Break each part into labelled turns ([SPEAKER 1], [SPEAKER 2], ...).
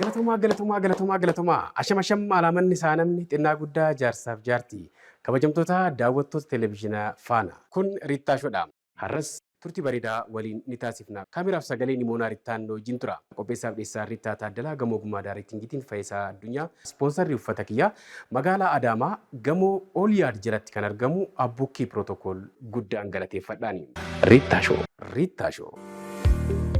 [SPEAKER 1] Galatooma. Asham alamanni saanamni xinnaa guddaa jaarsaaf jaartii. Kabajamtoota daawwattoota televezyiinaa faana. Kun Riittaashoodha. Har'as turtii bareedaa waliin ni taasifna. Kaameraaf sagalee Nimoonaa Riittaan wajjin tura. Qopheessaaf dhiyeessaa Riittaa Taaddalaa gamoo Gumaadaa Reettingiitiin Fayyisaa Addunyaa. Ispoonsarri uffata kiyyaa magaalaa Adaamaa gamoo Ooliyaad jalatti kan argamu Abbukkii Pirootokool guddaan galateeffadhaani. Riittaashoo.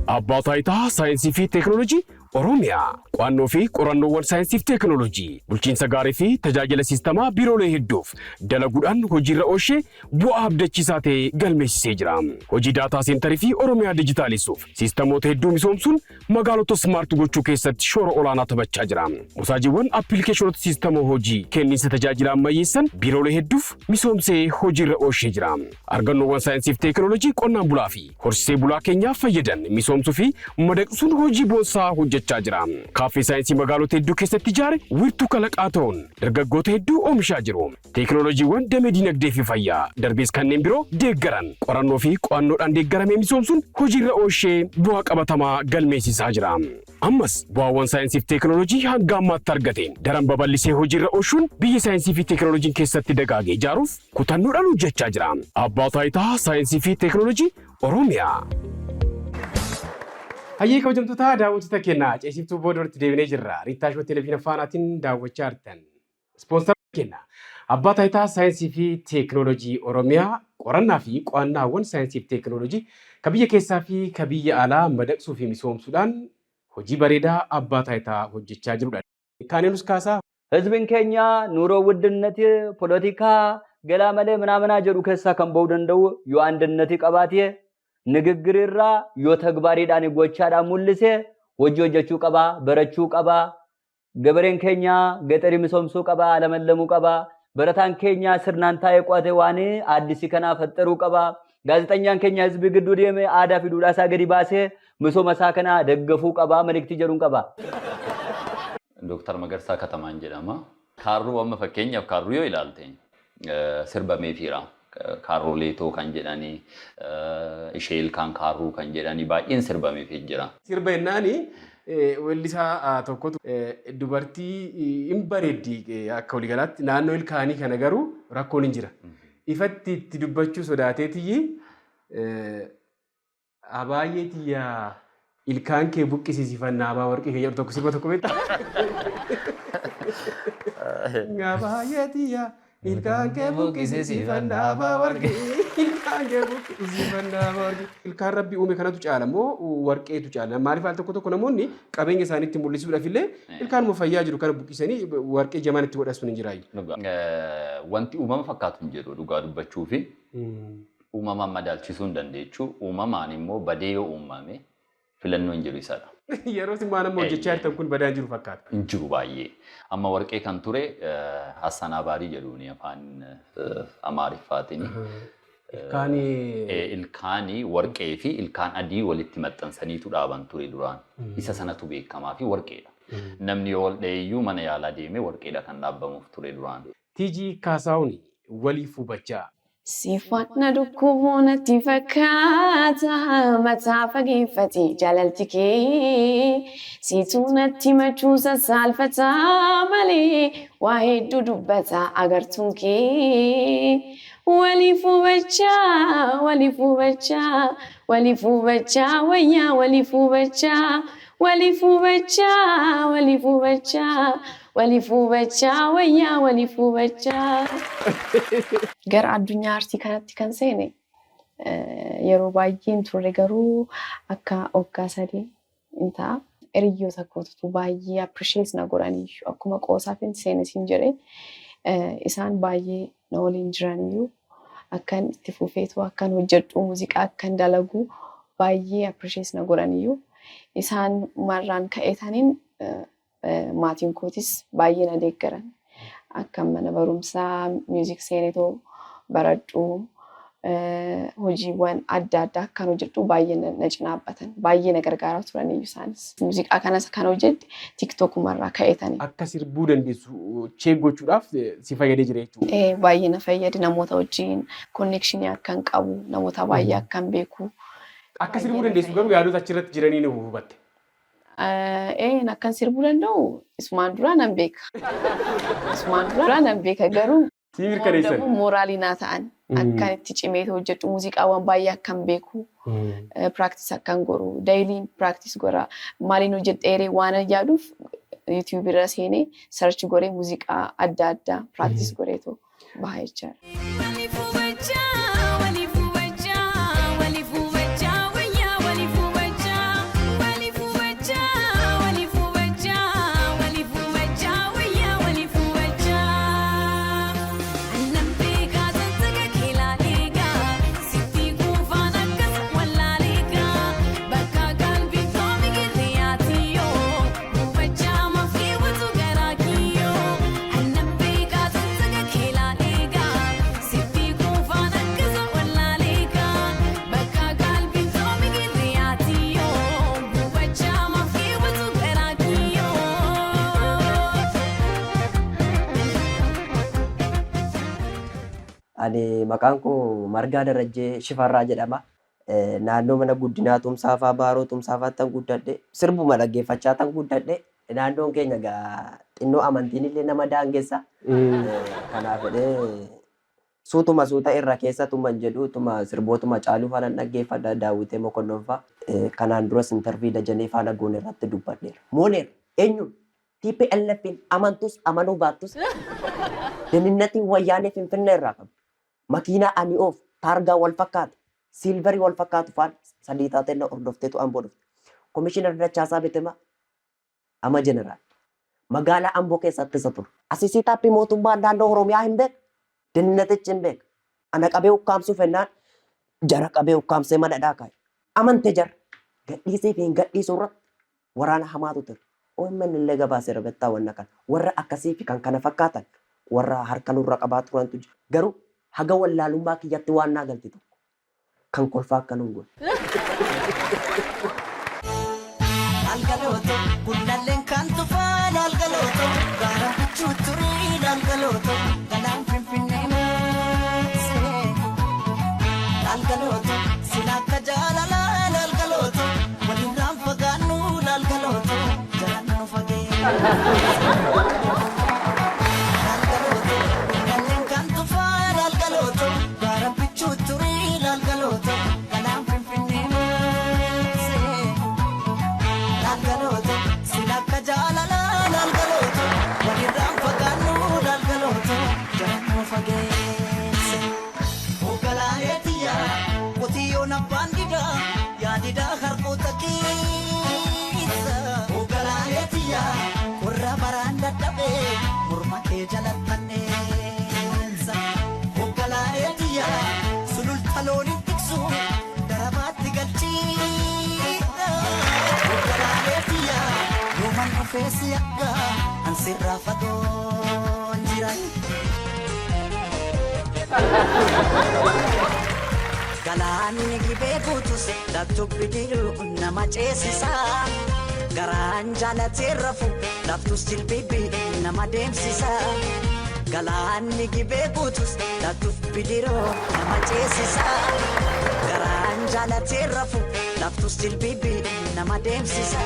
[SPEAKER 1] Abbaa taayitaa saayinsii fi teekinooloojii Oromiyaa qo'annoo fi qorannoowwan saayinsii fi teekinooloojii bulchiinsa gaarii fi tajaajila siistamaa biiroolee hedduuf dalaguudhaan hojiirra oolchee bu'aa abdachiisaa ta'e galmeessisee jira. Hojii daataa seentarii fi Oromiyaa dijitaalisuuf siistamoota hedduu misoomsuun magaalota smaart gochuu keessatti shoora olaanaa taphachaa jira. Musaajiiwwan appilikeeshinoota siistama hojii kenniinsa tajaajila ammayyeessan biiroolee hedduuf misoomsee hojiirra oolchee jira. Argannoowwan saayinsii fi teekinooloojii qonnaan bulaa fi horsiisee bulaa keenyaaf fayyadan misoomsuu fi madaqsuun hojii boonsaa hojjechaa jira. Kaaffee saayinsii magaalota hedduu keessatti ijaare wiirtuu kalaqaa ta'uun dargaggoota hedduu oomishaa jiru. Teekinooloojiiwwan damee dinagdee fi fayyaa darbees kanneen biroo deeggaran qorannoo fi qo'annoodhaan deeggaramee misoomsuun hojiirra oolchee bu'aa qabatamaa galmeessisaa jira. Ammas bu'aawwan saayinsii fi teekinooloojii hanga ammaatti argateen daran babal'isee hojiirra oolchuun biyya saayinsii fi teekinooloojiin keessatti dagaagee ijaaruuf kutannoodhaan hojjechaa jira. Abbaa taayitaa saayinsii fi teekinooloojii Oromiyaa. Hayyee kabajamtoota daawwattoota keenyaa ceesiftuu booda walitti deebinee jirra. Riittaashoo televezyiina faanaatiin daawwachaa jirtan. Ispoonsarri keenya Abbaa taayitaa saayinsii fi teekinooloojii Oromiyaa qorannaa fi qo'annaawwan saayinsii fi teekinooloojii ka biyya keessaa fi ka biyya alaa madaqsuu fi misoomsuudhaan hojii bareedaa abbaa taayitaa hojjechaa jirudha. Kaaneenus kaasaa
[SPEAKER 2] ህዝብን ኬኛ ኑሮ ውድነት ፖለቲካ ገላመለ ምናምና ጀሩ ከሳ ከንበው ደንደው ዩ አንድነት ቀባቴ ንግግርራ ዮ ተግባሪዳን ጎቻዳ ሙልሴ ወጆጆቹ ቀባ በረቹ ቀባ ገበሬን ኬኛ ገጠሪ ምሶምሶ ቀባ አለመለሙ ቀባ በረታን ኬኛ ስርናንታ የቋቴ ዋኔ አዲስ ከና ፈጠሩ ቀባ ጋዜጠኛን ኬኛ ህዝብ ግዱ ደም አዳ ፊዱላሳ ገዲ ባሴ ምሶ መሳከና ደገፉ ቀባ መልክት ጀሩን ቀባ
[SPEAKER 3] ዶክተር መገርሳ ከተማን ጀዳማ ካሩ ወመ ፈከኛፍ ካሩ ዮ ይላልተኝ ስርበ ሜፊራ ካሩ ሌቶ ካን ጀዳኒ ኢሼል ካን ካሩ ካን ጀዳኒ ባኢን ስርበ ሜፊጅራ
[SPEAKER 1] ሲርበናኒ ወሊሳ ተኮቱ ዱበርቲ ኢምበሬዲ አከው ሊገላት ናኖ ኢልካኒ ከነገሩ ራኮን እንጅራ ኢፈቲ ትዱበቹ ሶዳቴትይ አባየትያ ilkaan kee buqqisiisifannaa abaa warqee kee jedhu tokko sirba tokko beektaa? Ngabaayeetiyaa ilkaan kee buqqisiisifannaa abaa warqee ilkaan kee buqqisiisifannaa abaa warqee ilkaan rabbi uume kanatu caala moo warqeetu caala? Maaliif al tokko namoonni qabeenya isaaniitti mul'isuudhaaf illee ilkaan moo fayyaa jiru kana buqqisanii warqee jamaan itti godhasuun hin jiraayu.
[SPEAKER 3] Wanti uumama fakkaatu hin jedhu dhugaa dubbachuu fi uumamaan madaalchisuu hin dandeechuu uumamaan immoo badee yoo uumame filannoo injiru isaadha.
[SPEAKER 1] Yeroo simmaan ammoo hojjechaa jirtan kun badaan jiru fakkaata.
[SPEAKER 3] Injiru baay'ee. Amma warqee kan ture Hassan Abaarii jedhuuni afaan Amaariffaatiin. Ilkaanii warqee fi ilkaan adii walitti maxxansaniitu dhaaban ture duraan. Isa sanatu beekamaa fi warqeedha. Namni yoo dheeyyuu mana yaalaa deemee warqeedha kan dhaabbamuuf ture duraan.
[SPEAKER 1] Tiijii Kaasaawuni waliif hubachaa.
[SPEAKER 4] Sifatna dukkuboonatti fakkaata mataa fageeffate jaalalti kee siituu natti machuusa saalfata malee waa hedduu dubbata agartuun kee waliif hubachaa waliif hubachaa waliif hubachaa wayyaa waliif hubachaa waliif hubachaa waliif hubachaa waliif hubachaa wayyaa waliif hubachaa. Gara addunyaa aartii kanatti kan seene yeroo baay'een turre garuu akka waggaa sadii inta hiriyoota kootu baay'ee appreciate na godhaniiyyuu akkuma qoosaaf hin seenesiin jedhee isaan baay'ee na waliin jiraniyyuu akkan itti fufeetu akkan hojjedhu muuziqaa akkan dalagu baay'ee appreciate na godhaniiyyuu isaan marraan ka'eetaniin maatiin kootis baay'ee na deeggaran. Akkam mana barumsaa music seenetoo baradhu hojiiwwan adda addaa akkan hojjedhu baay'ee na cinaabbatan baay'ee na gargaaraa turaniyyuu isaanis muuziqaa kanas kan hojjedhe tiktookumarraa ka'eetanii.
[SPEAKER 1] Akka sirbuu dandeessu cheek gochuudhaaf si fayyadee jira jechuudha.
[SPEAKER 4] Baay'ee na fayyade namoota wajjin konnekshinii akkan qabu namoota baay'ee akkan beeku.
[SPEAKER 1] Akka sirbuu dandeessu garuu yaadota achirratti jiranii ni hubatte.
[SPEAKER 4] Akkan sirbuu danda'u isumaan duraa nan beeka. Isumaan duraa nan beeka garuu
[SPEAKER 1] Si mirkaneessan.
[SPEAKER 4] mooraalii naa ta'an akkan itti cimee hojjedhu muuziqaawwan baay'ee akkan beeku practice akkan godhu daily practice godha maaliin hojjedheeree waan yaaduuf YouTube irra seenee search godhee muuziqaa adda addaa practice godheetu baha jechaadha.
[SPEAKER 5] Ani maqaan koo Margaa Darajjee Shifarraa jedhama. Naannoo mana guddinaa Tumsaafaa Baaroo Tumsaafaatti tan guddadhe sirbuma dhaggeeffachaa tan guddadhe naannoon keenya gaa xinnoo amantiin illee nama daangessa. Kanaaf jedhee suutuma suuta irra keessa tuman jedhu tuma sirbootuma caaluu faana dhaggeeffadha Daawwitee Mokonnon fa'a. Kanaan duras intervii Dajanee faana goone irratti dubbadheera. Mooneer eenyuun TPLFin amantus amanuu baattus dininnati wayyaanee Finfinnee irraa qabu. Makiinaa ani oof taargaa wal fakkaatu silvarii wal fakkaatu faan sadii taatee hordofteetu Amboo dhufte. Komishinar Dachaasaa Beetema ama jeneraal magaalaa Amboo keessatti isa ture. Asisii taappii mootummaa naannoo Oromiyaa hin beeku. Dininnatichi hin beeku. Ana qabee ukkaamsuuf ennaan jara qabee ukkaamsee mana dhaaqaa. Amante jara gadhiisee fi hin gadhiisuu irratti waraana hamaatu ture. OMN illee gabaaseera bettaa wanna kana. Warra akkasii fi kan kana fakkaatan warra harka nurra qabaa turantu jira. Garuu haga wallaalummaa kiyyatti waan naa galti tokko kan kolfaa akka nuun godhe.
[SPEAKER 6] Algalooto guddalleen kan tufaan algalooto gaara chuuturii algalooto galaan finfinnee maasee algalooto sila akka jaalalaan algalooto walirraan fagaannu algalooto jalaan nu fagee. Fesi akka ansirraa fagoon jiran galaanni gibee guutus laftubbi diru nama ceesisa garaan jaalatee rafu laftus jilbibi nama deemsisa galaanni gibee guutus laftubbi diru nama ceesisa garaan jaalatee rafu laftus jilbibi nama deemsisa.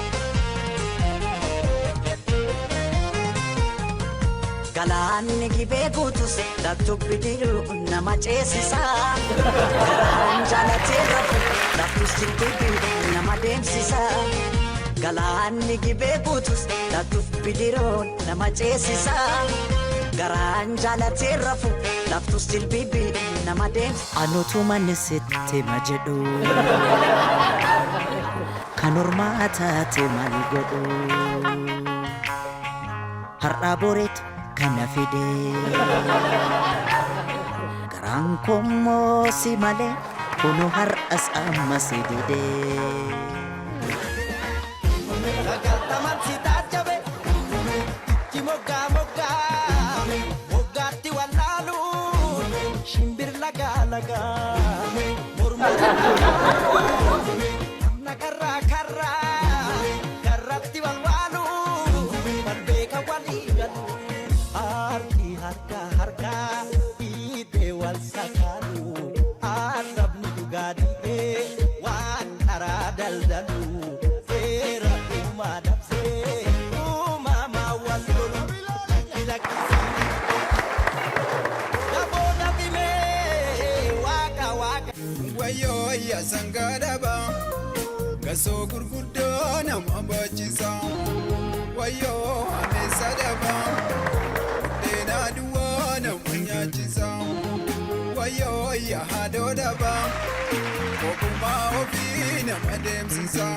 [SPEAKER 6] Galaanni gibee guutus laftubbi diru nama ceesisa garaan jaalatee rafu laftus jilbibi nama deemsisa galaanni gibee guutus laftubbi diru nama ceesisa garaan jaalatee rafu laftus jilbibi nama deemsisa.
[SPEAKER 7] Anutu manni sitti ma jedhu kan ormaa taate maal godhu har'aa boreetu kana fide garaan kommoo si malee kunu har'as amma si dide.
[SPEAKER 6] Waan karaa daldalu seera uumaadha.
[SPEAKER 8] sangadaba gaso gurguddo nama bachisa wayo amesadaba dena duwa nama nyachisa wayo ya hadodaba kokuma ofi nama demsisa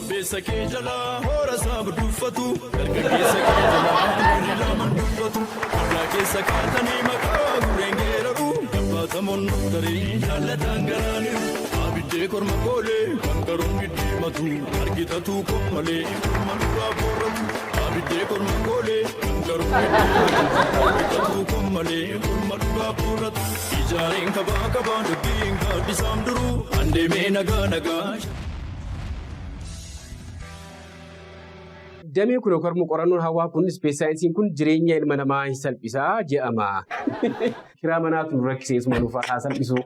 [SPEAKER 9] Besa ke jala hora sab dufatu dargaggeessa ke jala hori laman dufatu abla keessa kaatanii maqaa gureengeeraru gabbatamoon darii jaallatan garaaniru abiddee korma goolee kan garuun giddiimatu argitatu kommalee korma duraa booratu abiddee korma goolee kan garuun giddiimatu argitatu kommalee korma duraa booratu ijaareen kabaa kabaa dubbiin gaaddisaam duruu andeemee nagaa nagaa.
[SPEAKER 1] Damee kun yookaan qorannoon hawaa kun ispees saayinsiin kun jireenya ilma namaa hin salphisaa jedhama. Kiraa manaatu nu rakkisee suma nuuf haa salphisu.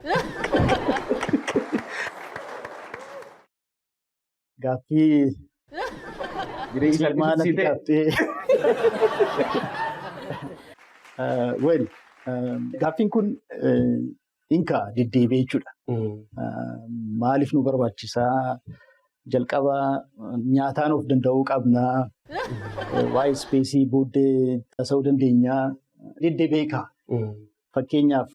[SPEAKER 10] Gaaffii jireenya ilmaa natti gaaffee. Gaaffiin kun inka deddeebi'ee jechuudha. Maaliif nu barbaachisaa? Jalqaba nyaataan of danda'uu qabnaa. Waa'ee ispeesii booddee tasa'uu dandeenyaa. Deddeebi'ee ka'a. Fakkeenyaaf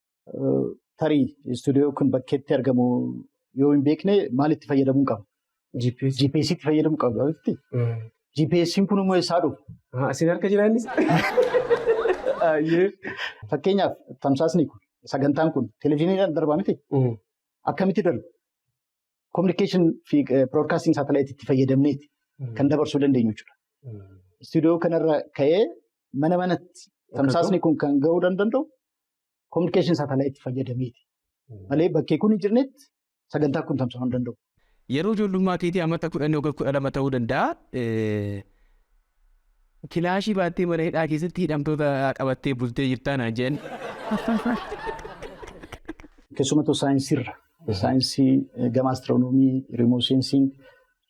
[SPEAKER 10] tarii istuudiyoo kun bakkeetti argamu yoo hin beekne maalitti fayyadamuu qaba? GPSitti fayyadamuu qaba. GPSiin kun immoo eessaa dhufu?
[SPEAKER 1] Asin harka jiraanis?
[SPEAKER 10] Fakkeenyaaf tamsaasni kun sagantaan kun televezyiiniidhaan darbaa miti? Akkamitti darbu? Communication fi broadcasting satellite itti fayyadamneeti kan dabarsuu dandeenyu jechuudha. Istuudiyoo kanarra ka'ee mana manatti tamsaasni kun kan ga'uu danda'u communication satellite fayyadameeti. Malee bakkee kun hin jirnetti sagantaa kun tamsa'uu hin danda'u.
[SPEAKER 11] Yeroo ijoollummaa keetii ammata 10 yookaan 12 ta'uu danda'a. Kilaashii baattee mana hidhaa keessatti hidhamtoota qabattee bultee jirtaa naan jedhan.
[SPEAKER 10] Keessumattuu saayinsirra. Saayinsii gama astiroonoomii, riimoot seensing,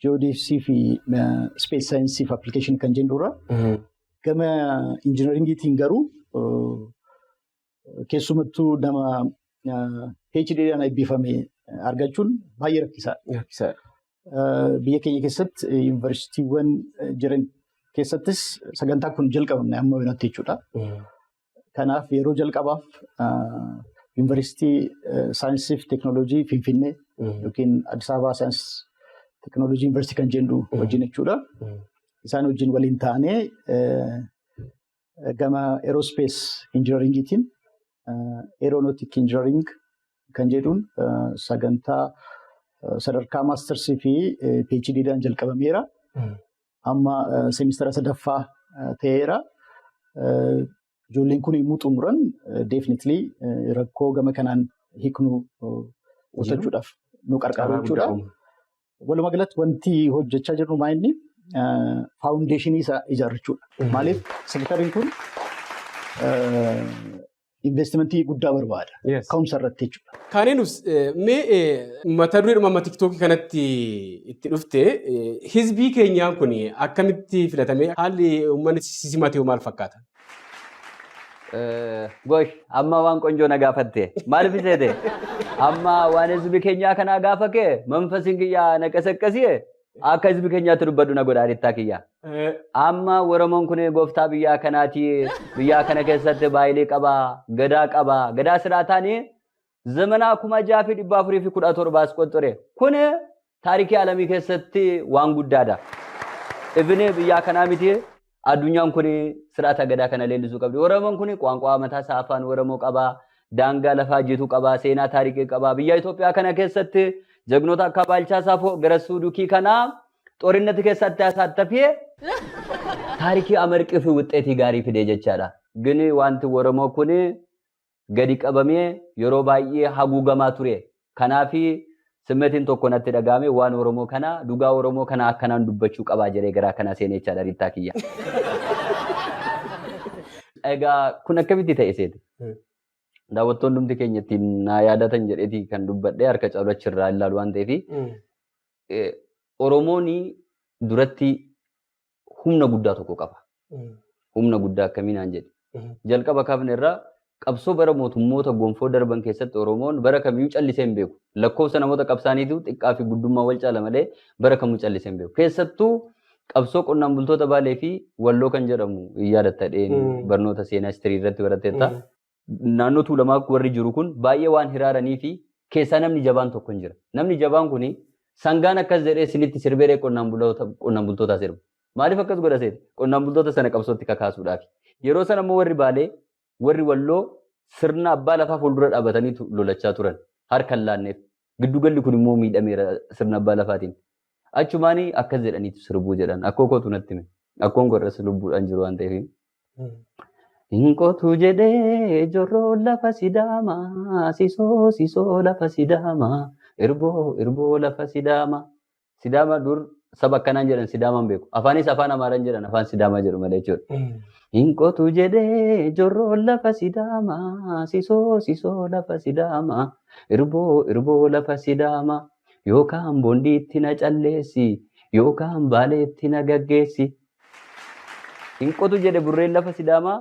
[SPEAKER 10] ji'oodeesii fi ispees saayinsii fi appilikeeshinii kan jennurra. Gama injiinaringiitiin garuu keessumattuu nama PhD'dhaan eebbifame argachuun baay'ee rakkisaadha. Biyya keenya keessatti yuunivarsiitiiwwan jiran keessattis sagantaa kun jalqabamne amma wayinatti jechuudha. Kanaaf yeroo jalqabaaf Yuunivarsiitii Saayinsii fi Teekinooloojii Finfinnee yookiin Addis Ababaa Saayinsii Teekinooloojii Yuunivarsiitii kan jennu wajjin jechuudha. Isaan wajjin waliin taanee gama Aerospace Injiinaringiitiin Aeronautic Engineering kan jedhuun sagantaa sadarkaa maastarsii fi PhD'dhaan jalqabameera. Amma seemistara sadaffaa ta'eera. Ijoolleen kun yommuu xumuran definitely rakkoo gama kanaan hiiknu hojjechuudhaaf nu qarqaaru jechuudha. Walumaa galatti wanti hojjechaa jirru maayinni faawundeeshinii isaa ijaarrachuudha. Maaliif sektariin kun investimentii guddaa barbaada. Ka'umsa irratti jechuudha.
[SPEAKER 1] Kaaneenus mee mata dureedhuma amma tiktookii kanatti itti dhufte hizbii keenyaan kun akkamitti filatamee haalli uummanni simatee maal fakkaata?
[SPEAKER 2] Gosh, amma waan qonjoo na gaafatte. Maaliif seete? Amma waan hizbii keenyaa kanaa gaafa kee manfasiin kiyyaa na qasaqqasee akka hizbii keenyaatti dubbadhu na godhaa dittaa kiyyaa. Amma Oromoon kun gooftaa biyyaa kanaati. Biyyaa kana keessatti baay'ee qabaa, gadaa qabaa. Gadaa siraataanii zamanaa 6417 as qoxxore. Kun taarikii alamii keessatti waan guddaadha. Ibni biyyaa kanaa miti. Addunyaan kun sirata gadaa kana leellisuu qabdi. Oromoon kun qaanqaa mataa isaa afaan Oromoo qabaa, daangaa lafaa jitu qabaa, seenaa taarikii qabaa. Biyya Itoophiyaa kana keessatti jagnoota akka Baalchaa Saafoo Garassuu Dukii kana xorinnati keessatti asaattafee taarikii amarqii fi wuxxeetii gaarii fidee jechaadha. Gini wanti Oromoo kun gadi qabamee yeroo baay'ee haguugamaa ture. Kanaafi simmeetiin tokko natti dhagaame waan Oromoo kana dhugaa Oromoo kana akkanaan dubbachuu qabaa jedhee garaa kana seenee jechaadha rittaa kiyya. Egaa kun akkamitti ta'e seete? daawwattoon dhumti keenya ittiin naa yaadatan jedheeti kan dubbadhee harka caalu achirraa ilaalu waan ta'eef Oromoon duratti humna guddaa tokko qaba. Humna guddaa akkamiinaan jedhe. Jalqaba kaafne irraa qabsoo bara mootummoota gonfoo darban keessatti Oromoon bara kamiyyuu callisee hin beeku. Lakkoofsa namoota qabsaaniitu xiqqaa fi guddummaa wal caala malee bara kamuu callisee hin beeku. Keessattuu qabsoo qonnaan bultoota Baalee fi Walloo kan jedhamu yaadatta dheen barnoota seenaa istirii irratti baratteetta. Naannoo Tuulamaa warri jiru kun baay'ee waan hiraaranii fi keessaa namni jabaan tokko hin jira. Namni jabaan kuni sangaan akkas jedhee isinitti sirbee qonnaan bultootaa sirba. Maaliif akkas godha seete? Qonnaan bultoota sana qabsootti kakaasuudhaaf. Yeroo sana immoo warri Baalee warri Walloo sirna abbaa lafaa fuuldura dhaabbatanii lolachaa turan. Harkaan laanneef. Giddugalli kun immoo miidhameera sirna abbaa lafaatiin. Achumaanii akkas jedhaniitu sirbuu jedhan. Akkoo kootu natti hime. Akkoon godhas lubbuudhaan jiru waan ta'eef. Hinqotu jedhee jorroo lafa Sidaamaa sisoo lafa Sidaamaa irboo lafa Sidaamaa. Sidaamaa dur saba akkanaan jedhan Sidaamaan beeku. Afaanis afaan Amaaraan jedhan afaan Sidaamaa jedhu malee jechuudha. Hinqotu jedhee jorroo lafa Sidaamaa sisoo lafa Sidaamaa irboo lafa Sidaamaa yookaan boondiitti na calleessi yookaan baaleetti na gaggeessi. Hinqotu jedhe burreen lafa Sidaamaa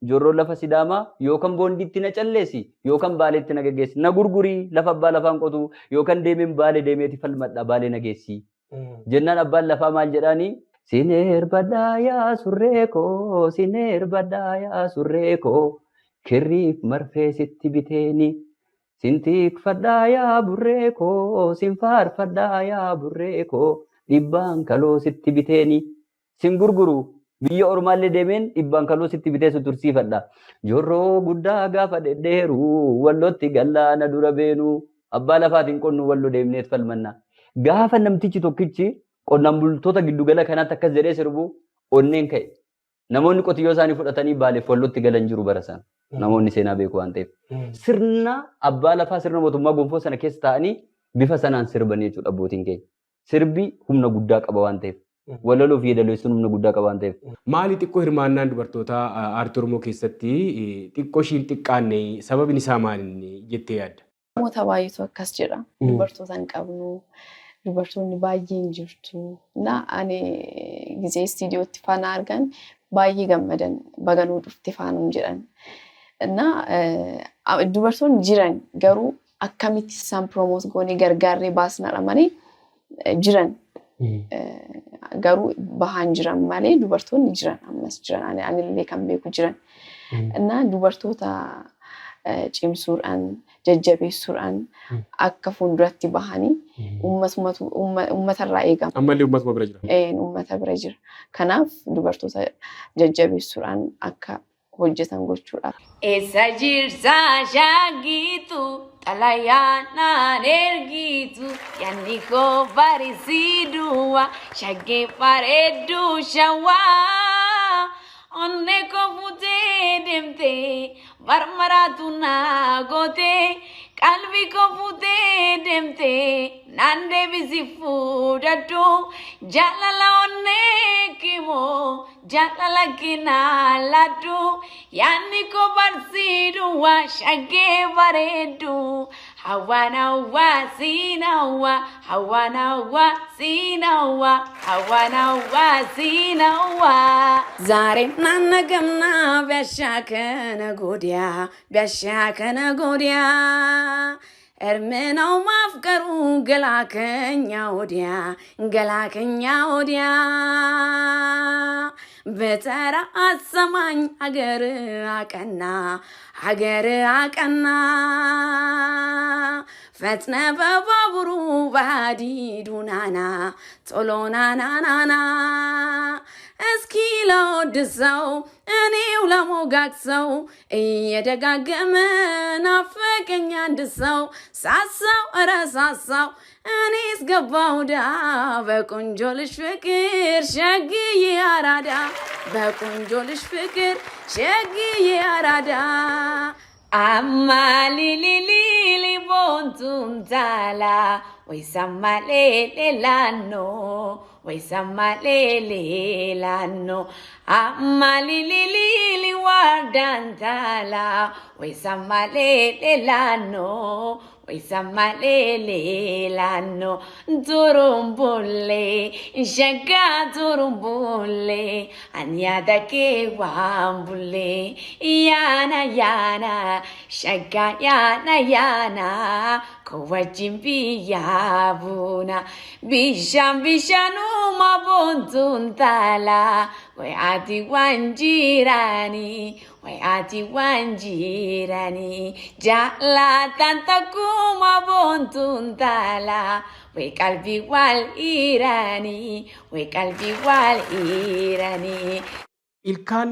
[SPEAKER 2] jorroo lafa Sidaamaa yookaan boondiitti na calleessi yookaan baaleetti na gaggeessi. Na gurgurii lafa abbaa lafaan qotu yookaan deemeen baalee deemeeti falmadha baalee na geessi. Jennaan abbaan lafaa maal jedhaanii? Sineer baddaa yaa surree koo sineer baddaa yaa surree koo kirriif marfee sitti biteeni. Sintiikfadhaa yaa burree koo sinfaarfadhaa yaa burree koo dhibbaan kaloo sitti biteeni. Sin gurguru biyya ormaallee deemeen dhibbaan kaloo sitti bitee si tursiifadha. Jorroo guddaa gaafa dhedheeru Wallootti gallaana dura beenu abbaa lafaatiin qonnu Walloo deemneet falmanna. Gaafa namtichi tokkichi qonnaan bultoota giddugala kanaatti akkas jedhee sirbu onneen ka'e. Namoonni qotiyyoo isaanii fudhatanii Baaleef Wallootti galan jiru bara sana. Namoonni seenaa beeku waan ta'eef. Sirna abbaa lafaa sirna mootummaa gonfoo sana keessa taa'anii bifa sanaan sirbanii jechuudha abbootiin keenya. Sirbi humna guddaa qaba waan ta'eef. Walaloo fi yeedaloo humna guddaa qaba waan ta'eef.
[SPEAKER 1] Maali xiqqoo hirmaannaan dubartootaa aartii Oromoo keessatti xiqqoo ishiin xiqqaanne sababni isaa maali jettee yaadda?
[SPEAKER 4] Namoota baay'eetu akkas jedha. Dubartoota hin qabnu. Dubartoonni baay'een jirtu. Ani gizee istiidiyootti faana argan baay'ee gammadan baganuu dhufte faanum jedhan. Dubartoonni jiran garuu akkamitti isaan piroomoot goonee gargaarree baasnadha malee jiran. Garuu bahaan jiran malee dubartoonni jiran ammas jiran anillee kan beeku jiran. Dubartoota cimsuudhaan jajjabeessuudhaan akka fuulduratti bahanii uummatarraa eegama.
[SPEAKER 1] Ammallee uummatuma bira jira.
[SPEAKER 4] Uummata bira jira. Kanaaf dubartoota jajjabeessuudhaan akka hojjetan gochuudha. Eessa jirsaa shaagiitu xalayaanaan ergiitu yaadni koo barisiiduwa shaggee bareedduu shawaa onnee koo fuutee deemtee marmaraatu naa gootee qalbii koo fuutee deemtee naan deebisi fuudhadhu jaalala onnee kimoo jaalala kinaa laaddu yaadni koo barsiiduwa shaggee bareeddu hawaana hawaa siina hawaa hawaana hawaa siina hawaa hawaana hawaa siina hawaa. Zaare naanna gamnaa biashaa kana godyaa biashaa kana godyaa. Ermena umaaf garuu galaa keenya odiyaa. Betara asamaany hagar aqannaa. Fetne bababuru baadii dunaana tolonaanaana. Eskila odisau እኔው ለሞጋግሰው እየደጋገመ ናፈቀኝ አንድ ሰው ሳሳው እረሳሳው እኔስ ገባው ዳ በቆንጆ ልጅ ፍቅር ሸግዬ አራዳ በቆንጆ ልጅ ፍቅር ሸግዬ አራዳ አማሊሊሊ ቦንቱም ታላ ወይ ሰማሌ ሌላኖ Waisama lele lano amma lili wardantala waisama lele lano waisama lele lano turumbule shaka turumbule anyada ke wambule yana shaka yana kowajimbi yabuna bishanu mabontuntala we ati wanjirani jala tanta kuma bontuntala we kalbi wal irani
[SPEAKER 1] Ilkaan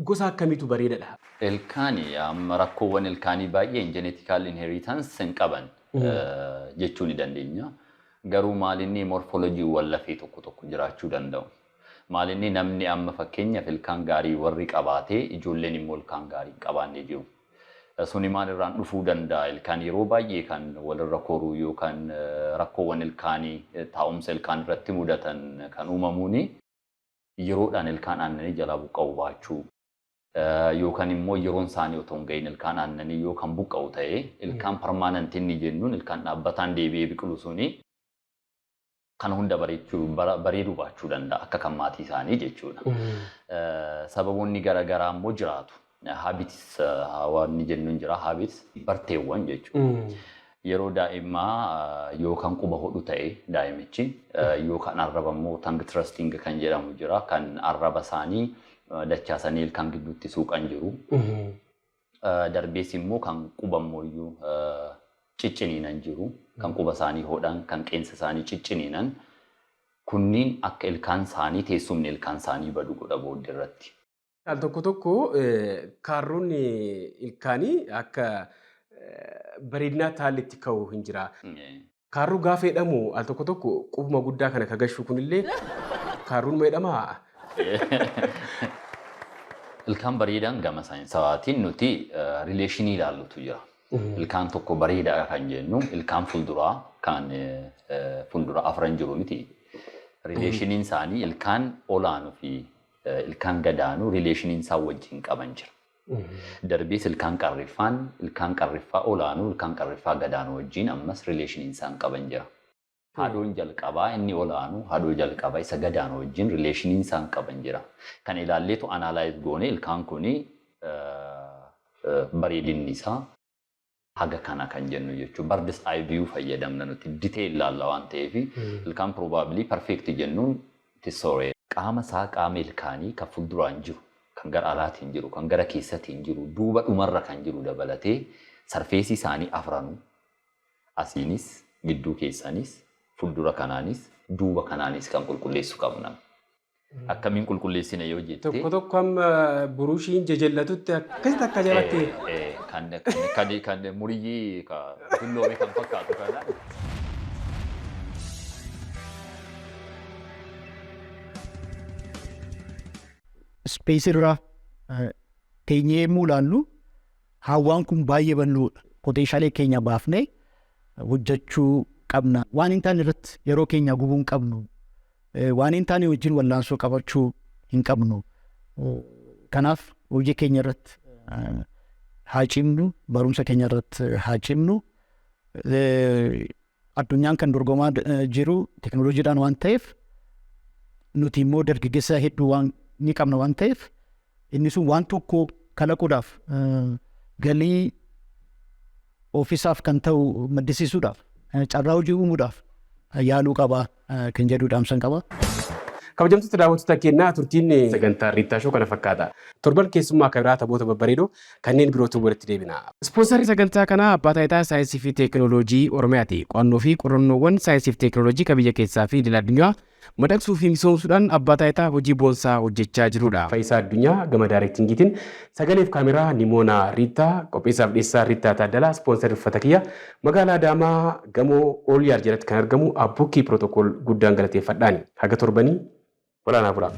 [SPEAKER 1] gosa akkamiitu bareedaadha?
[SPEAKER 3] Ilkaanii amma rakkoowwan ilkaanii baay'een geneetical inheritance hin qaban jechuu ni dandeenya. Garuu maalinni morfoolojiiwwan lafee tokko tokko jiraachuu danda'u. Maalinni namni amma fakkeenyaaf ilkaan gaarii warri qabaatee ijoolleen immoo ilkaan gaarii qabaannee jiru. Suni maalirraan dhufuu danda'a? Ilkaan yeroo baay'ee kan walirra koruu yookaan rakkoowwan ilkaanii taa'umsa ilkaan irratti mudatan kan uumamuuni yeroodhaan ilkaan aannanii jalaa buqqa'u baachuu yookaan immoo yeroon isaanii otoo hin gahin ilkaan aannanii yookaan buqqa'u ta'ee ilkaan permanentii inni jennuun ilkaan dhaabbataan deebi'ee biqilu suni kan hunda bareeduu baachuu danda'a akka kan maatii isaanii jechuudha. Sababoonni garaagaraa immoo jiraatu. Habits hawaasni jennuun jira habits barteewwan jechuudha. Yeroo daa'immaa yookaan quba hodhu ta'e daa'imichi yookaan arraba immoo tongue thrusting kan jedhamu jira kan arraba isaanii dachaasanii ilkaan gidduutti suuqan jiru. Darbees immoo kan quba immoo cicciniinan jiru kan quba isaanii hodhan kan qeensa isaanii cicciniinan kunniin akka ilkaan isaanii teessumni ilkaan isaanii badu godha booddee irratti.
[SPEAKER 1] Al tokko kaarroon ilkaanii akka bareedinaatti haalli itti ka'u hin jira. Kaarroo gaafa jedhamu al tokko qubuma guddaa kana kagashu kunillee kaarroon jedhama.
[SPEAKER 3] Ilkaan bareedaan gama saayinsawaatiin nuti rileeshinii ilaallutu jira. Ilkaan tokko bareedaa kan jennu ilkaan fuulduraa kan fuuldura afran jiru miti. Rileeshiniin isaanii ilkaan olaanuu fi ilkaan gadaanuu rileeshiniin isaa wajjin qaban jira. Darbees ilkaan qarriffaa olaanuu ilkaan qarriffaa gadaanuu wajjin ammas rileeshiniin isaan qaban jira. Haadhoon jalqabaa inni olaanuu haadhoo jalqabaa isa gadaanuu wajjin rileeshiniin isaan qaban jira. Kan ilaalleetu analaayiz goone ilkaan kuni bareedinni isaa haga kana kan jennu jechuudha. Bird's eye view fayyadamna nuti detail ilaalla waan ta'eef ilkaan probably perfect jennuun tisooree. Qaama isaa qaama ilkaanii kan fuulduraan jiru, kan gara alaatiin jiru, kan gara keessatiin jiru, duuba dhumarra kan jiru dabalatee sarfeesii isaanii afranuu asiinis, gidduu keessanis, fuuldura kanaanis, duuba kanaanis kan qulqulleessu qabu nama. Akkamiin qulqulleessina yoo jette?
[SPEAKER 1] Tokko amma burushiin jajallatutti akkasitti akka jalattee.
[SPEAKER 3] Kan muriyyii tulloome kan fakkaatu kana.
[SPEAKER 10] Ispeesii irraa teenyee yemmuu ilaallu hawwaan kun baay'ee bal'oodha. Poteenshaalee keenya baafnee hojjechuu qabna. Waan hin taane irratti yeroo keenya gubuu hin qabnu. Waan hin taane wajjin wallaansoo qabachuu hin qabnu. Kanaaf hojii keenya irratti haa cimnu, barumsa keenya irratti haa cimnu. Addunyaan kan dorgomaa jiru teknooloojiidhaan waan ta'eef nuti immoo dargaggeessa hedduu waan ni qabna waan ta'eef inni sun waan tokko kalaquudhaaf galii ofiisaaf kan ta'u maddisiisuudhaaf carraa hojii uumuudhaaf yaaluu qaba kan jedhu dhaamsan qaba.
[SPEAKER 1] Kabajamtoota daawwattoota keenyaa turtiin sagantaa Riittaa Shoo kana fakkaata. Torban keessummaa akka biraa taphoota babbareedoo kanneen birootu walitti deebina. Ispoonsarri sagantaa kanaa Abbaa Taayitaa Saayinsii fi Teekinooloojii Oromiyaati. Qo'annoo fi qorannoowwan saayinsii fi teekinooloojii kan biyya keessaa fi idil addunyaa madaqsuu fi misoomsuudhaan Abbaa Taayitaa hojii boonsaa hojjechaa jirudha. Faayisaa Addunyaa gama daayirektingiitiin sagalee fi kaameraa Nimoona Riittaa qopheessaaf dhiyeessaa Riittaa Taaddalaa ispoonsarri uffata kiyya magaalaa Adaamaa gamoo Ooliyaar jalatti kan argamu Abbuukii Pirootokool guddaan galateeffadhaani. Haga torbanii walaanaa bulaa.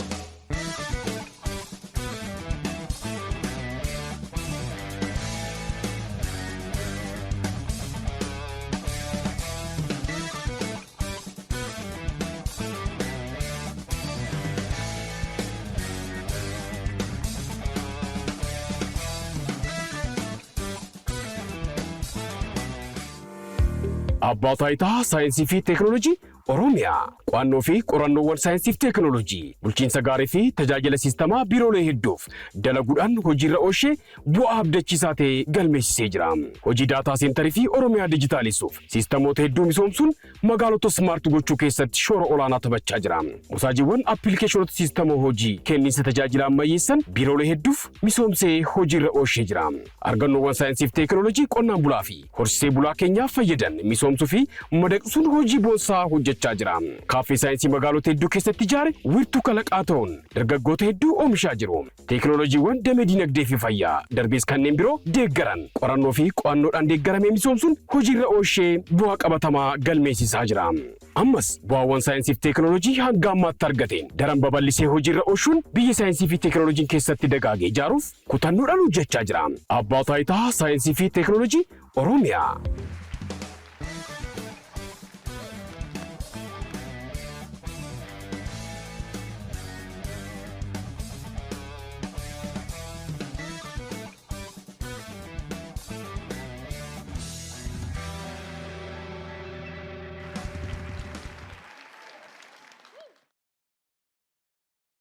[SPEAKER 1] Abbaa Taayitaa Saayinsii fi Teekinooloojii Oromiyaa. Qo'annoo fi qorannoowwan saayinsii fi teekinooloojii, bulchiinsa gaarii fi tajaajila siistamaa biiroolee hedduuf dalaguudhaan hojiirra oolchee bu'aa abdachiisaa ta'e galmeessisee jira. Hojii daataa seentarii fi Oromiyaa dijitaalisuuf siistamoota hedduu misoomsuun magaalota smaart gochuu keessatti shoora olaanaa taphachaa jira. Musaajiiwwan appilikeeshinoota siistamoo hojii kenniinsa tajaajila ammayyeessan biiroolee hedduuf misoomsee hojiirra oolchee jira. Argannoowwan saayinsii fi teekinooloojii qonnaan bulaa fi horsiisee bulaa keenyaaf fayyadan misoomsuu fi madaqsuun hojii boonsaa hojjechaa jira. Kaaffee saayinsii magaalota hedduu keessatti ijaare wiirtuu kalaqaa ta'uun dargaggoota hedduu oomishaa jiru. Teekinooloojiiwwan damee dinagdee fi fayyaa darbees kanneen biroo deeggaran qorannoo fi qo'annoodhaan deeggaramee misoomsuun hojiirra oolchee bu'aa qabatamaa galmeessisaa jira. Ammas bu'aawwan saayinsii fi teekinooloojii hanga ammaatti argateen daran babal'isee hojiirra oolchuun biyya saayinsii fi teekinooloojiin keessatti dagaagee ijaaruuf kutannoodhaan hojjechaa jira. Abbaa Taayitaa Saayinsii fi Teekinooloojii Oromiyaa.